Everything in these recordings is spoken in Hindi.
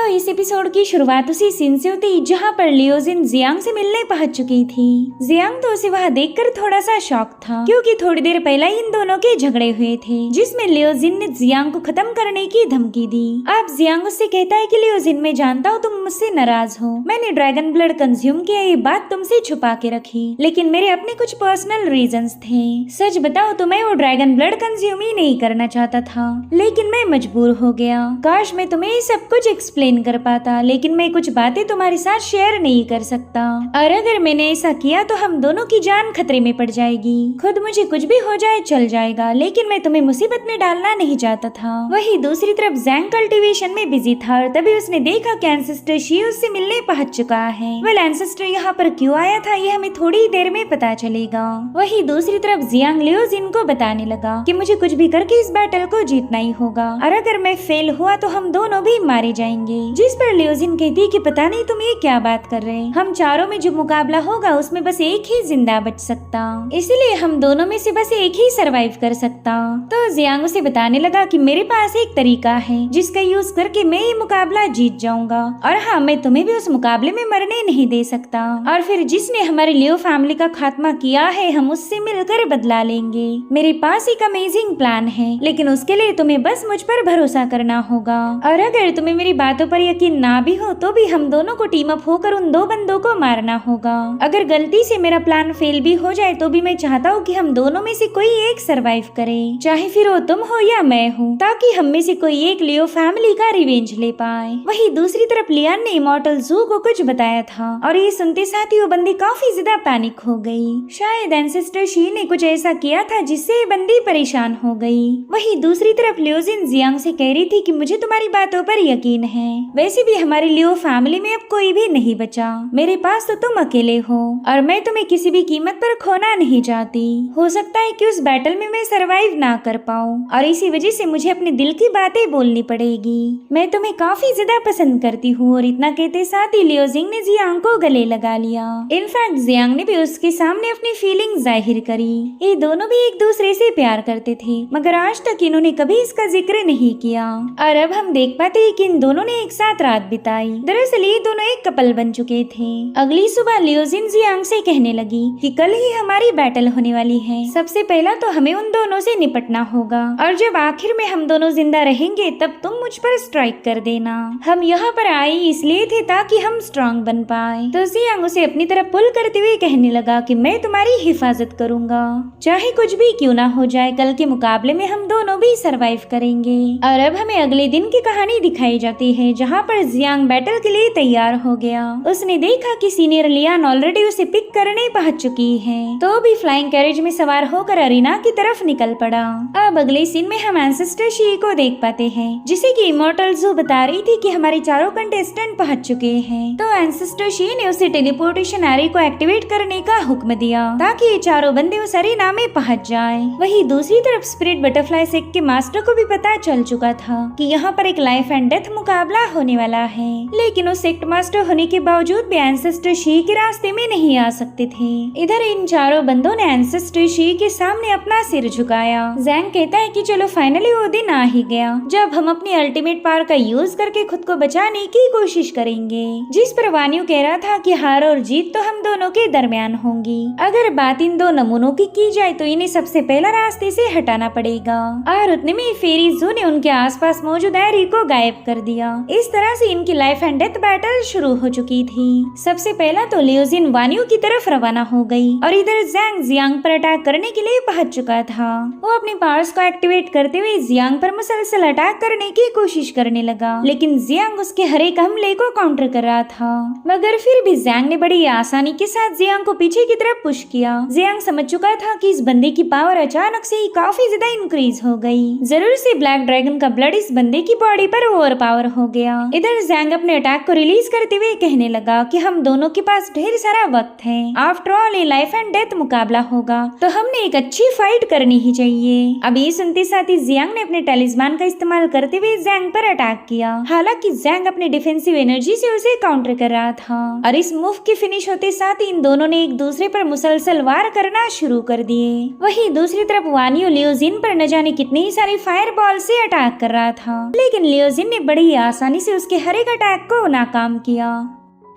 तो इस एपिसोड की शुरुआत उसी सीन से होती जहाँ पर लियोजिन जियांग से मिलने पहुंच चुकी थी। जियांग तो उसे वहाँ देखकर थोड़ा सा शॉक था, क्योंकि थोड़ी देर पहले इन दोनों के झगड़े हुए थे, जिसमें लियोजिन ने जियांग को खत्म करने की धमकी दी। अब जियांग उससे कहता है कि लियोजिन, मैं जानता हूँ तुम मुझसे नाराज हो, मैंने ड्रैगन ब्लड कंज्यूम किया ये बात तुमसे छुपा के रखी, लेकिन मेरे अपने कुछ पर्सनल रीजंस थे। सच बताओ तो मैं वो ड्रैगन ब्लड कंज्यूम ही नहीं करना चाहता था, लेकिन मैं मजबूर हो गया। काश मैं तुम्हें सब कुछ एक्सप्लेन कर पाता, लेकिन मैं कुछ बातें तुम्हारे साथ शेयर नहीं कर सकता, और अगर मैंने ऐसा किया तो हम दोनों की जान खतरे में पड़ जाएगी। खुद मुझे कुछ भी हो जाए चल जाएगा, लेकिन मैं तुम्हें मुसीबत में डालना नहीं चाहता था। वही दूसरी तरफ जैंग कल्टीवेशन में बिजी था और तभी उसने देखा कि एंसेस्टर शी उससे मिलने पहुंच चुका है। वेल एंसेस्टर यहाँ पर क्यों आया था ये हमें थोड़ी देर में पता चलेगा। वही दूसरी तरफ जियांग लियोजिन को बताने लगा कि मुझे कुछ भी करके इस बैटल को जीतना ही होगा, और अगर मैं फेल हुआ तो हम दोनों भी मारे जाएंगे। जिस पर लियोजिन कहती कि पता नहीं तुम ये क्या बात कर रहे, हम चारों में जो मुकाबला होगा उसमें बस एक ही जिंदा बच सकता, इसलिए हम दोनों में से बस एक ही सरवाइव कर सकता। तो जियांग उसे बताने लगा कि मेरे पास एक तरीका है जिसका यूज करके मैं ये मुकाबला जीत जाऊंगा, और हाँ मैं तुम्हें भी उस मुकाबले में मरने नहीं दे सकता, और फिर जिसने हमारे लियो फैमिली का खात्मा किया है हम उससे मिलकर बदला लेंगे। मेरे पास एक अमेजिंग प्लान है, लेकिन उसके लिए तुम्हें बस मुझ पर भरोसा करना होगा, और अगर तुम्हें मेरी बातों पर यकीन ना भी हो तो भी हम दोनों को टीम अप होकर उन दो बंदों को मारना होगा। अगर गलती से मेरा प्लान फेल भी हो जाए तो भी मैं चाहता हूँ कि हम दोनों में से कोई एक सरवाइव करे, चाहे फिर वो तुम हो या मैं हूँ, ताकि हम में से कोई एक लियो फैमिली का रिवेंज ले पाए। वही दूसरी तरफ लियान ने इमॉर्टल जू को कुछ बताया था, और ये सुनते साथ ही वो बंदी काफी ज्यादा पैनिक हो गई। शायद एंसेस्टर शी ने कुछ ऐसा किया था जिससे ये बंदी परेशान हो गई। वही दूसरी तरफ लियोजिन जियांग से कह रही थी कि मुझे तुम्हारी बातों पर यकीन है, वैसे भी हमारी लियो फैमिली में अब कोई भी नहीं बचा, मेरे पास तो तुम अकेले हो, और मैं तुम्हें किसी भी कीमत पर खोना नहीं चाहती। हो सकता है कि उस बैटल में मैं सरवाइव ना कर पाऊँ, और इसी वजह से मुझे अपने दिल की बातें बोलनी पड़ेगी। मैं तुम्हें काफी ज्यादा पसंद करती हूँ। और इतना कहते साथ ही लियोजिंग ने जियांग को गले लगा लिया। इनफैक्ट जियांग ने भी उसके सामने अपनी फीलिंग जाहिर करी। ये दोनों भी एक दूसरे से प्यार करते थे, मगर आज तक इन्होंने कभी इसका जिक्र नहीं किया, और अब हम देख पाते हैं कि इन दोनों ने एक साथ रात बिताई। दरअसल ये दोनों एक कपल बन चुके थे। अगली सुबह लियोजिन जियांग से कहने लगी कि कल ही हमारी बैटल होने वाली है, सबसे पहला तो हमें उन दोनों से निपटना होगा, और जब आखिर में हम दोनों जिंदा रहेंगे तब तुम मुझ पर स्ट्राइक कर देना। हम यहाँ पर आए इसलिए थे ताकि हम स्ट्रांग बन पाए। तो जियांग उसे अपनी तरफ पुल करते हुए कहने लगा कि मैं तुम्हारी हिफाजत करूंगा, चाहे कुछ भी क्यों ना हो जाए, कल के मुकाबले में हम दोनों भी सरवाइव करेंगे। और अब हमें अगले दिन की कहानी दिखाई जाती है, जहाँ पर जियांग बैटल के लिए तैयार हो गया। उसने देखा कि सीनियर लियान ऑलरेडी उसे पिक करने पहुंच चुकी है, तो भी फ्लाइंग कैरेज में सवार होकर अरीना की तरफ निकल पड़ा। अब अगले सीन में हम एंसेस्टर शी को देख पाते हैं, जिसे कि इमॉर्टल जू बता रही थी कि हमारे चारों कंटेस्टेंट पहुंच चुके हैं। तो एंसेस्टर शी ने उसे टेलीपोर्टेशन एरे को एक्टिवेट करने का हुक्म दिया, ताकि ये चारों बंदे उस अरीना में पहुंच जाए। वही दूसरी तरफ स्पिरिट बटरफ्लाई सेक्ट के मास्टर को भी पता चल चुका था कि यहाँ पर एक लाइफ एंड डेथ मुकाबला होने वाला है, लेकिन उस सेक्ट मास्टर होने के बावजूद भी एंसेस्टर शी के रास्ते में नहीं आ सकते थे। इधर इन चारों बंदों ने एंसेस्टर शी के सामने अपना सिर झुकाया। जैंग कहता है कि चलो फाइनली वो दिन आ ही गया जब हम अपनी अल्टीमेट पावर का यूज करके खुद को बचाने की कोशिश करेंगे। जिस पर वान्यू कह रहा था कि हार और जीत तो हम दोनों के दरमियान होंगी। अगर बात इन दो नमूनों की जाए तो इन्हें सबसे पहला रास्ते से हटाना पड़ेगा, और उतने में फेरी जू ने उनके आसपास मौजूद एरी को गायब कर दिया। इस तरह से इनकी लाइफ एंड डेथ बैटल शुरू हो चुकी थी। सबसे पहला तो लियोजिन वान्यू की तरफ रवाना हो गई, और इधर जैंग जियांग पर अटैक करने के लिए पहुंच चुका था। वो अपने पावर्स को एक्टिवेट करते हुए जियांग पर मुसलसल अटैक करने की कोशिश करने लगा, लेकिन जियांग उसके हर एक हमले को काउंटर कर रहा था। मगर फिर भी जैंग ने बड़ी आसानी के साथ जियांग को पीछे की तरफ पुश किया। जियांग समझ चुका था कि इस बंदे की पावर अचानक से ही काफी ज्यादा इंक्रीज हो गई। जरूर से ब्लैक ड्रैगन का ब्लड इस बंदे की बॉडी पर ओवर पावर हो गया। इधर जैंग अपने अटैक को रिलीज करते हुए कहने लगा कि हम दोनों के पास ढेर सारा वक्त है, आफ्टर ऑल ये लाइफ एंड डेथ मुकाबला होगा, तो हमने एक अच्छी फाइट करनी ही चाहिए। अब ये सुनते साथ ही जियांग ने अपने टैलिस्मान का इस्तेमाल करते हुए जैंग पर अटैक किया। हालांकि जैंग अपने डिफेंसिव एनर्जी से उसे काउंटर कर रहा था, और इस मूव के फिनिश होते साथ ही इन दोनों ने एक दूसरे पर मुसलसल वार करना शुरू कर दिए। वहीं दूसरी तरफ वान्यू लियोजिन पर न जाने कितनी सारी फायर बॉल से अटैक कर रहा था, लेकिन लियोजिन ने बड़ी आसानी आसानी से उसके हर एक अटैक को नाकाम किया।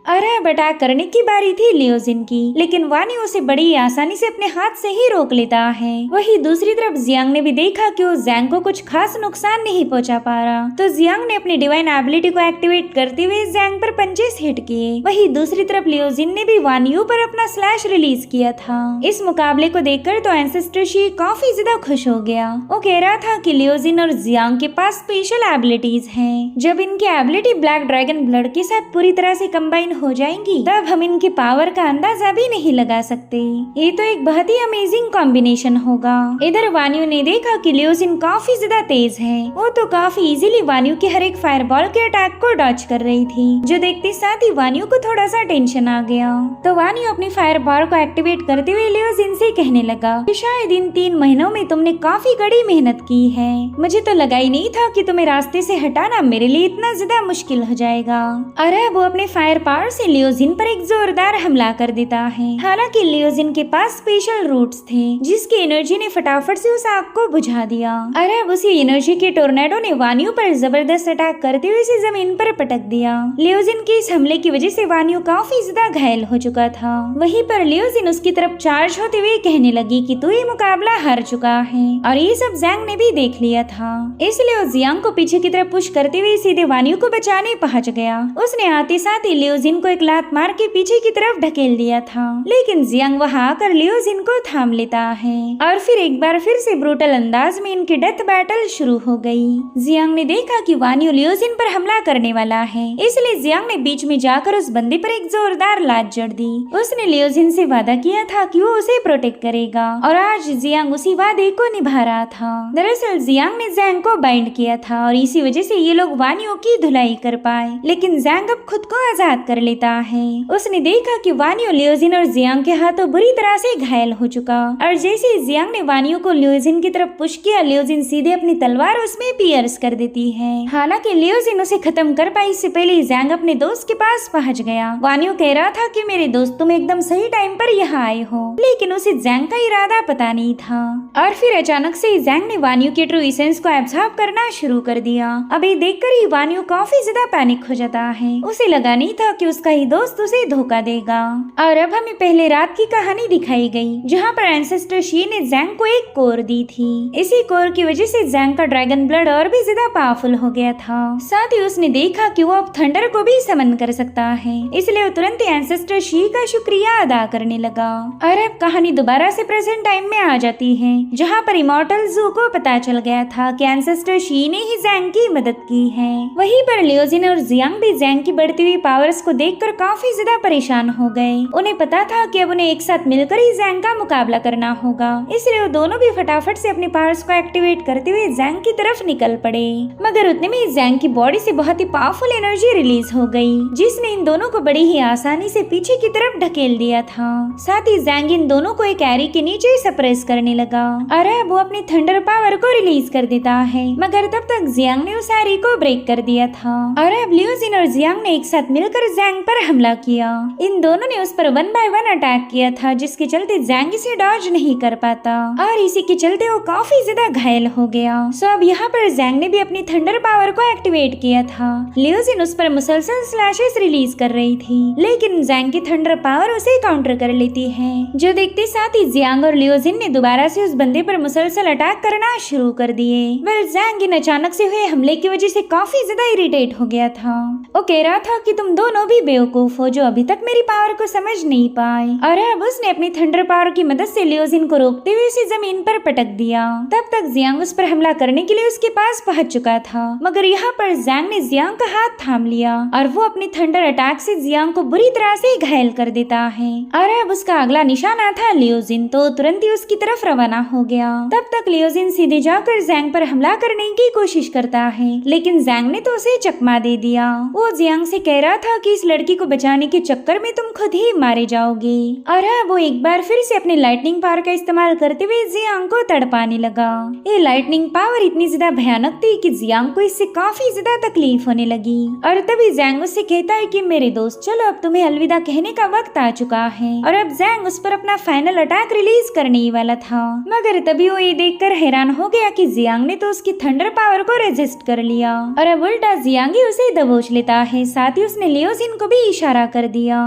अरब अटैक करने की बारी थी लियोजिन की, लेकिन वानी उसे बड़ी आसानी से अपने हाथ से ही रोक लेता है। वही दूसरी तरफ जियांग ने भी देखा कि वो जैंग को कुछ खास नुकसान नहीं पहुंचा पा रहा, तो जियांग ने अपनी डिवाइन एबिलिटी को एक्टिवेट करते हुए जैंग पर पंचेस हिट किए। वही दूसरी तरफ लियोजिन ने भी वानियू पर अपना स्लैश रिलीज किया था। इस मुकाबले को देखकर तो एंसेस्टर शी काफी ज्यादा खुश हो गया। वो कह रहा था कि लियोजिन और जियांग के पास स्पेशल एबिलिटीज हैं। जब इनकी एबिलिटी ब्लैक ड्रैगन ब्लड के साथ पूरी तरह से कंबाइन हो जाएंगी, तब हम इनकी पावर का अंदाजा भी नहीं लगा सकते। ये तो एक बहुत ही अमेजिंग कॉम्बिनेशन होगा। इधर वानियू ने देखा कि लियोजिन काफी ज्यादा तेज है। वो तो काफी इजीली वानियू के हर एक फायरबॉल के अटैक को डॉच कर रही थी, जो देखते साथ ही वानियू को थोड़ा सा टेंशन आ गया। तो वानियू अपनी फायरबॉल को एक्टिवेट करते हुए लियोजिन से कहने लगा कि शायद इन 3 महीनों में तुमने काफी कड़ी मेहनत की है। मुझे तो लगा ही नहीं था कि तुम्हें रास्ते से हटाना मेरे लिए इतना ज्यादा मुश्किल हो जाएगा। अरे वो अपने फायर पावर से लियोजिन पर एक जोरदार हमला कर देता है। हालांकि लियोजिन के पास स्पेशल रूट्स थे, जिसकी एनर्जी ने फटाफट से उस आग को बुझा दिया। अरे उसी एनर्जी के टोर्नेडो ने वानियू पर जबरदस्त अटैक करते हुए उसे जमीन पर पटक दिया। लियोजिन के इस हमले की वजह से वानियू काफी ज्यादा घायल हो चुका था। वहीं पर लियोजिन उसकी तरफ चार्ज होते हुए कहने लगी कि तू ये मुकाबला हार चुका है, और ये सब जैंग ने भी देख लिया था। इसलिए वो जियांग को पीछे की तरफ पुश करते हुए सीधे वानियू को बचाने पहुंच गया। उसने आते साथ ही लियोजिन को एक लात मार के पीछे की तरफ ढकेल दिया था, लेकिन जियांग वहां आकर लियोजिन को थाम लेता है और फिर एक बार फिर से ब्रूटल अंदाज में इनकी डेथ बैटल शुरू हो गई। जियांग ने देखा कि वानियू लियोजिन पर हमला करने वाला है, इसलिए जियांग ने बीच में जाकर उस बंदे पर एक जोरदार लात जड़ दी। उसने लियोजिन से वादा किया था कि वो उसे प्रोटेक्ट करेगा, और आज जियांग उसी वादे को निभा रहा था। दरअसल जियांग ने जैंग को बाइंड किया था, और इसी वजह से ये लोग वानियू की धुलाई कर पाए, लेकिन जैंग अब खुद को आजाद कर लेता है। उसने देखा कि वानियू लियोजिन और जियांग के हाथों बुरी तरह से घायल हो चुका, और जैसे ही जियांग ने वानियू को लियोजिन की तरफ पुश किया, लियोजिन सीधे अपनी तलवार उसमें पियर्स कर देती है। हालांकि लियोजिन उसे खत्म कर पाई इससे पहले जैंग अपने दोस्त के पास पहुंच गया। वानियू कह रहा था कि मेरे दोस्त तुम एकदम सही टाइम पर यहाँ आए हो, लेकिन उसे जैंग का इरादा पता नहीं था, और फिर अचानक से जैंग ने वानियू के ट्रू एसेंस को एब्जॉर्ब करना शुरू कर दिया। अभी देखकर ही वानियू काफी ज्यादा पैनिक हो जाता है। उसे लगा नहीं था कि उसका ही दोस्त उसे धोखा देगा। और अब हमें पहले रात की कहानी दिखाई गई, जहाँ पर एंसेस्टर शी ने जैंग को एक कोर दी थी। इसी कोर की वजह से जैंग का ड्रैगन ब्लड और भी ज्यादा पावरफुल हो गया था। साथ ही उसने देखा कि वो अब थंडर को भी समन कर सकता है, इसलिए वो तुरंत एंसेस्टर शी का शुक्रिया अदा करने लगा। और अब कहानी दोबारा से प्रेजेंट टाइम में आ जाती है, जहाँ पर इमॉर्टल जू को पता चल गया था कि एंसेस्टर शी ने ही जैंग की मदद की है। वहीं पर लियोजिन और जियांग भी जैंग की बढ़ती हुई पावर्स को देखकर काफी ज्यादा परेशान हो गए। उन्हें पता था कि अब उन्हें एक साथ मिलकर ही जैंग का मुकाबला करना होगा, इसलिए वो दोनों भी फटाफट से अपने पावर्स को एक्टिवेट करते हुए जैंग की तरफ निकल पड़े। मगर उतने में जैंग की बॉडी से बहुत ही पावरफुल एनर्जी रिलीज हो गई, जिसने इन दोनों को बड़ी ही आसानी से पीछे की तरफ ढकेल दिया था। साथ ही जैंग इन दोनों को एक एरी के नीचे सप्रेस करने लगा, और अब वो अपनी थंडर पावर को रिलीज कर देता है। मगर तब तक जियांग ने उस एरी को ब्रेक कर दिया था, और अब लियोजिन और जियांग ने एक साथ मिलकर जैंग पर हमला किया। इन दोनों ने उस पर 1 बाय 1 अटैक किया था, जिसके चलते जैंग इसे डॉज नहीं कर पाता, और इसी के चलते वो काफी ज्यादा घायल हो गया। सो अब यहाँ पर जैंग ने भी अपनी थंडर पावर को एक्टिवेट किया था। लियोजिन उस पर मुसलसल स्लैशेस रिलीज कर रही थी, लेकिन जैंग की थंडर पावर उसे काउंटर कर लेती है, जो देखते साथ ही जियांग और लियोजिन ने दोबारा से उस बंदे पर मुसलसल अटैक करना शुरू कर दिए। वेल जैंग इन अचानक से हुए हमले की वजह से काफी ज्यादा इरिटेट हो गया था। वो कह रहा था कि तुम दोनों भी बेवकूफ हो, जो अभी तक मेरी पावर को समझ नहीं पाए, और अब उसने अपनी थंडर पावर की मदद से लियोजिन को रोकते हुए उसे जमीन पर पटक दिया। तब तक जियांग उस पर हमला करने के लिए उसके पास पहुंच चुका था, मगर यहाँ पर जैंग ने जियांग का हाथ थाम लिया, और वो अपनी थंडर अटैक से जियांग को बुरी तरह से घायल कर देता है। और अब उसका अगला निशाना था लियोजिन, तो तुरंत ही उसकी तरफ रवाना हो गया। तब तक लियोजिन सीधे जाकर जैंग पर हमला करने की कोशिश करता है, लेकिन जैंग ने तो उसे चकमा दे दिया। वो जियांग से कह रहा था कि इस लड़की को बचाने के चक्कर में तुम खुद ही मारे जाओगे। और वो एक बार फिर से अपने लाइटनिंग पावर का इस्तेमाल करते हुए जियांग को तड़पाने लगा। ये लाइटनिंग पावर इतनी ज्यादा भयानक थी कि जियांग को इससे काफी ज्यादा तकलीफ होने लगी। और तभी जैंग उससे कहता है कि मेरे दोस्त चलो अब तुम्हें अलविदा कहने का वक्त आ चुका है। और अब जैंग उस पर अपना फाइनल अटैक रिलीज करने ही वाला था, मगर तभी वो ये देखकर हैरान हो गया कि जियांग ने तो उसकी थंडर पावर को रेजिस्ट कर लिया और अब उल्टा जियांग ही उसे दबोच लेता है। साथ ही उसने लियोजिन को भी इशारा कर दिया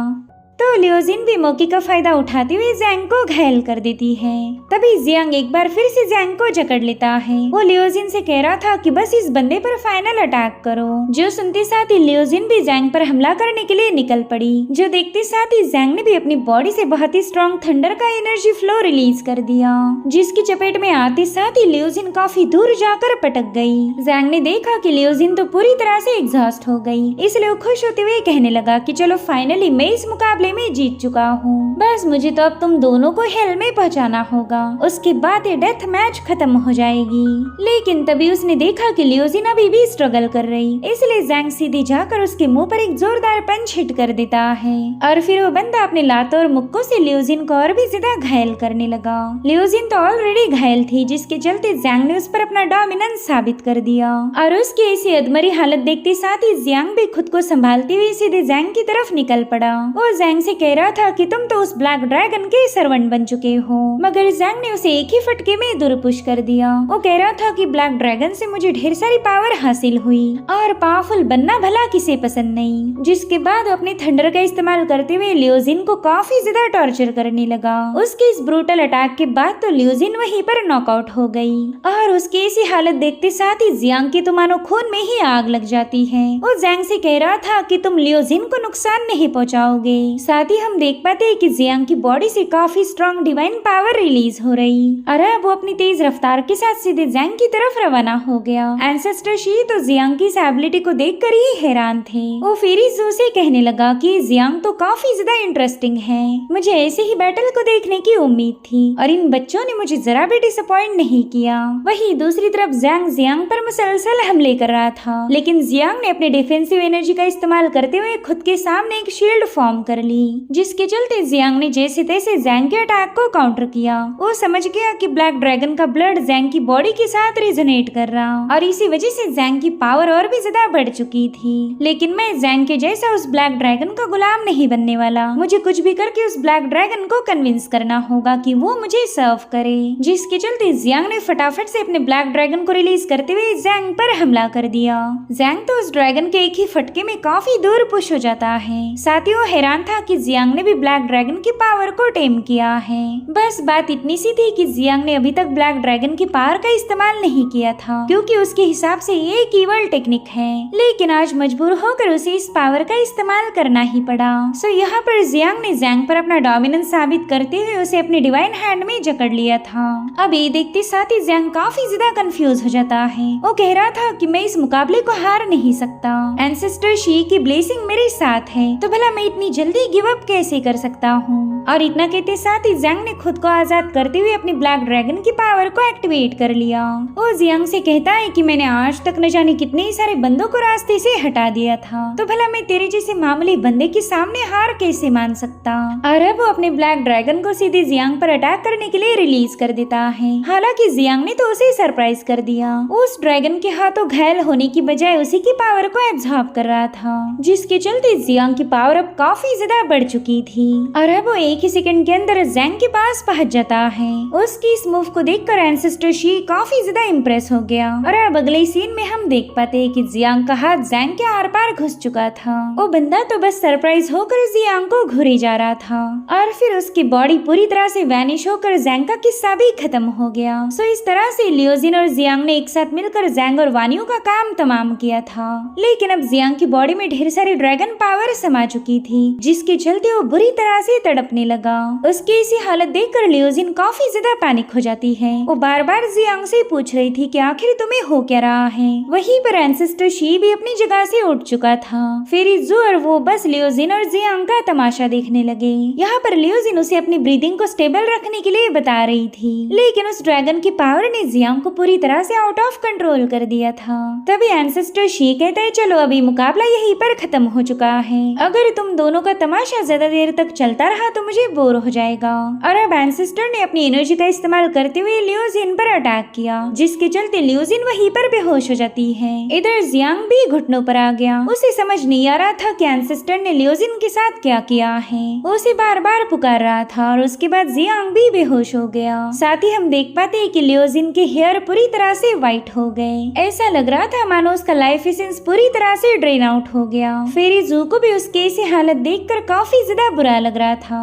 तो लियोजिन भी मौके का फायदा उठाते हुए जैंग को घायल कर देती है। तभी जियांग एक बार फिर से जैंग को जकड़ लेता है। वो लियोजिन से कह रहा था कि बस इस बंदे पर फाइनल अटैक करो। जो सुनते साथ ही लियोजिन भी जैंग पर हमला करने के लिए निकल पड़ी। जो देखते साथ ही जैंग ने भी अपनी बॉडी से बहुत ही स्ट्रॉन्ग थंडर का एनर्जी फ्लो रिलीज कर दिया, जिसकी चपेट में आते साथ ही लियोजिन काफी दूर जाकर पटक गई। जैंग ने देखा कि लियोजिन तो पूरी तरह से एग्जॉस्ट हो गई, इसलिए वो खुश होते हुए कहने लगा कि चलो फाइनली मैं इस मुकाबले में जीत चुका हूँ, बस मुझे तो अब तुम दोनों को हेल में पहुँचाना होगा, उसके बाद ये डेथ मैच खत्म हो जाएगी। लेकिन तभी उसने देखा कि लियोजिन अभी भी स्ट्रगल कर रही, इसलिए जैंग सीधे जाकर उसके मुंह पर एक जोरदार पंच हिट कर देता है और फिर वो बंदा अपने लातों और मुक्कों से लियोजिन को और भी ज्यादा घायल करने लगा। लियोजिन तो ऑलरेडी घायल थी, जिसके चलते जैंग ने उस पर अपना डोमिनेंस साबित कर दिया और उसकी ऐसी अधमरी हालत देखते साथ ही जियांग भी खुद को संभालते हुए सीधे जैंग की तरफ निकल पड़ा। वो जैंग से कह रहा था कि तुम तो उस ब्लैक ड्रैगन के सर्वेंट बन चुके हो, मगर जैंग ने उसे एक ही फटके में दूर पुश कर दिया। वो कह रहा था कि ब्लैक ड्रैगन से मुझे ढेर सारी पावर हासिल हुई और पावरफुल बनना भला किसे पसंद नहीं। जिसके बाद वो अपने थंडर का इस्तेमाल करते हुए लियोजिन को काफी ज्यादा टॉर्चर करने लगा। उसके इस ब्रूटल अटैक के बाद तो लियोजिन वहीं पर नॉकआउट हो गई और उसकी ऐसी हालत देखते साथ ही जियांग की तो मानो खून में ही आग लग जाती है। वो जैंग से कह रहा था कि तुम लियोजिन को नुकसान नहीं पहुँचाओगे। साथ ही हम देख पाते हैं कि जियांग की बॉडी से काफी स्ट्रॉन्ग डिवाइन पावर रिलीज हो रही और अब वो अपनी तेज रफ्तार के साथ सीधे जैंग की तरफ रवाना हो गया। एंसेस्टर शी तो जियांग की इस एबिलिटी को देखकर ही हैरान थे। वो फिर जू से कहने लगा कि जियांग तो काफी ज्यादा इंटरेस्टिंग है, मुझे ऐसे ही बैटल को देखने की उम्मीद थी और इन बच्चों ने मुझे जरा भी डिसअपॉइंट नहीं किया। वहीं दूसरी तरफ जैंग जियांग पर मुसलसल हमले कर रहा था, लेकिन जियांग ने अपने डिफेंसिव एनर्जी का इस्तेमाल करते हुए खुद के सामने एक शील्ड फॉर्म कर ली, जिसके चलते जियांग ने जैसे तैसे जैंग के अटैक को काउंटर किया। वो समझ गया कि ब्लैक ड्रैगन का ब्लड जैंग की बॉडी के साथ रेजोनेट कर रहा और इसी वजह से जैंग की पावर और भी ज्यादा बढ़ चुकी थी। लेकिन मैं जैंग के जैसा उस ब्लैक ड्रैगन का गुलाम नहीं बनने वाला, मुझे कुछ भी करके उस ब्लैक ड्रैगन को कन्विंस करना होगा कि वो मुझे सर्व करे। जिसके चलते जियांग ने फटाफट से अपने ब्लैक ड्रैगन को रिलीज करते हुए जैंग पर हमला कर दिया। जैंग तो उस ड्रैगन के एक ही फटके में काफी दूर पुश हो जाता है। साथ ही वो हैरान था कि जियांग ने भी ब्लैक ड्रैगन की पावर को टेम किया है। बस बात इतनी सी थी कि जियांग ने अभी तक ब्लैक ड्रैगन की पावर का इस्तेमाल नहीं किया था, क्योंकि उसके हिसाब से ये एक ईवल टेक्निक है। लेकिन आज मजबूर होकर उसे इस पावर का इस्तेमाल करना ही पड़ा। सो यहाँ पर जियांग ने जैंग पर अपना डोमिनेंस साबित करते हुए उसे अपने डिवाइन हैंड में जकड़ लिया था। अब ये देखते साथ ही जैंग काफी ज्यादा कंफ्यूज हो जाता है। वो कह रहा था कि मैं इस मुकाबले को हार नहीं सकता, एंसेस्टर शी की ब्लेसिंग मेरे साथ है, तो भला मैं इतनी जल्दी गिव अप कैसे कर सकता हूँ। और इतना कहते साथ ही जैंग ने खुद को आजाद करते हुए अपनी ब्लैक ड्रैगन की पावर को एक्टिवेट कर लिया। वो जियांग से कहता है कि मैंने आज तक न जाने कितने ही सारे बंदों को रास्ते से हटा दिया था, तो भला मैं तेरे जैसे मामूली बंदे के सामने हार कैसे मान सकता। और अब वो अपने ब्लैक ड्रैगन को सीधे जियांग पर अटैक करने के लिए रिलीज कर देता है। हालांकि जियांग ने तो उसे सरप्राइज कर दिया। उस ड्रैगन के हाथों घायल होने की बजाय उसी की पावर को एब्जॉर्ब कर रहा था, जिसके चलते जियांग की पावर अब काफी ज्यादा बढ़ चुकी थी। और अब वो एक ही सेकंड के अंदर जैंग के पास पहुंच जाता है। उसकी इस मूव को देखकर एंसेस्टर शी काफी ज्यादा इम्प्रेस हो गया। और अब अगले सीन में हम देख पाते हैं कि जियांग का हाथ जैंग के आर पार घुस चुका था। वो बंदा तो बस सरप्राइज होकर जियांग को घूरे जा रहा था और फिर उसकी बॉडी पूरी तरह से वैनिश होकर जैंग का किस्सा भी खत्म हो गया। सो इस तरह से लियोजिन और जियांग ने एक साथ मिलकर जैंग और वानियों का काम तमाम किया था। लेकिन अब जियांग की बॉडी में ढेर सारी ड्रैगन पावर समा चुकी थी, जिसकी जिसके चलते वो बुरी तरह से तड़पने लगा। उसकी इसी हालत देखकर लियोजिन काफी ज्यादा पैनिक हो जाती है। वो बार बार जियांग से पूछ रही थी कि आखिर तुम्हें हो क्या रहा है। वहीं पर एंसेस्टर शी भी अपनी जगह से उठ चुका था। फिर इज़ू और वो बस लियोजिन और जियांग का तमाशा देखने लगे। यहाँ पर लियोजिन उसे अपनी ब्रीदिंग को स्टेबल रखने के लिए बता रही थी, लेकिन उस ड्रैगन की पावर ने जियांग को पूरी तरह से आउट ऑफ कंट्रोल कर दिया था। तभी एंसेस्टर शी कहता है, चलो अभी मुकाबला यहीं पर खत्म हो चुका है। अगर तुम दोनों का तमाशा ज्यादा देर तक चलता रहा तो मुझे बोर हो जाएगा। और अब एंसेस्टर ने अपनी एनर्जी का इस्तेमाल करते हुए लियोजिन पर अटैक किया, जिसके चलते लियोजिन वहीं पर बेहोश हो जाती है। इधर जियांग भी घुटनों पर आ गया। उसे समझ नहीं आ रहा था कि एंसेस्टर ने लियोजिन के साथ क्या किया है। वो उसे बार बार पुकार रहा था और उसके बाद जियांग भी बेहोश हो गया। साथ ही हम देख पाते हैं कि लियोजिन के हेयर पूरी तरह से व्हाइट हो गए। ऐसा लग रहा था मानो उसका लाइफ एसेंस पूरी तरह से ड्रेन आउट हो गया। फिर इज़ू को भी उसकी ऐसी हालत देखकर काफी ज्यादा बुरा लग रहा था,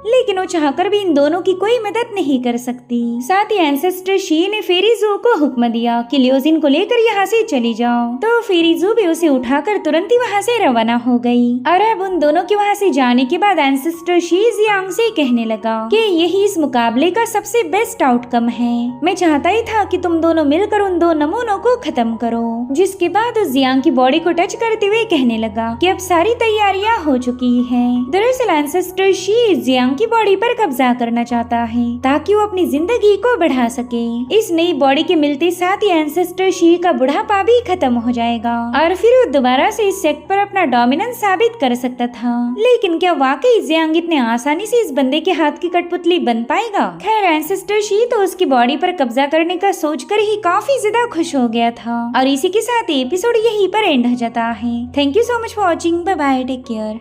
लेकिन वो चाहकर भी इन दोनों की कोई मदद नहीं कर सकती। साथ ही एंसेस्टर शी ने फेरीजू को हुक्म दिया कि लियोजिन को लेकर यहाँ से चली जाओ। तो फेरीजू भी उसे उठाकर तुरंत ही वहाँ से रवाना हो गई। और अब उन दोनों के वहाँ से जाने के बाद एंसेस्टर शी जियांग से कहने लगा कि यही इस मुकाबले का सबसे बेस्ट आउटकम है। मैं चाहता ही था कि तुम दोनों मिलकर उन दो नमूनों को खत्म करो। जिसके बाद उस जियांग की बॉडी को टच करते हुए कहने लगा कि अब सारी तैयारियां हो चुकी हैं। दरअसल एंसेस्टर शी जियांग की बॉडी पर कब्जा करना चाहता है ताकि वो अपनी जिंदगी को बढ़ा सके। इस नई बॉडी के मिलते साथ ही एंसेस्टर शी का बुढ़ापा भी खत्म हो जाएगा और फिर वो दोबारा से इस सेक्ट पर अपना डोमिनेंस साबित कर सकता था। लेकिन क्या वाकई जियांग इतने आसानी से इस बंदे के हाथ की कठपुतली बन पाएगा? खैर एंसेस्टर शी तो उसकी बॉडी पर कब्जा करने का सोचकर ही काफी ज्यादा खुश हो गया था। और इसी के साथ एपिसोड यहीं पर एंड हो जाता है। Thank you so much for watching. Bye bye, take care.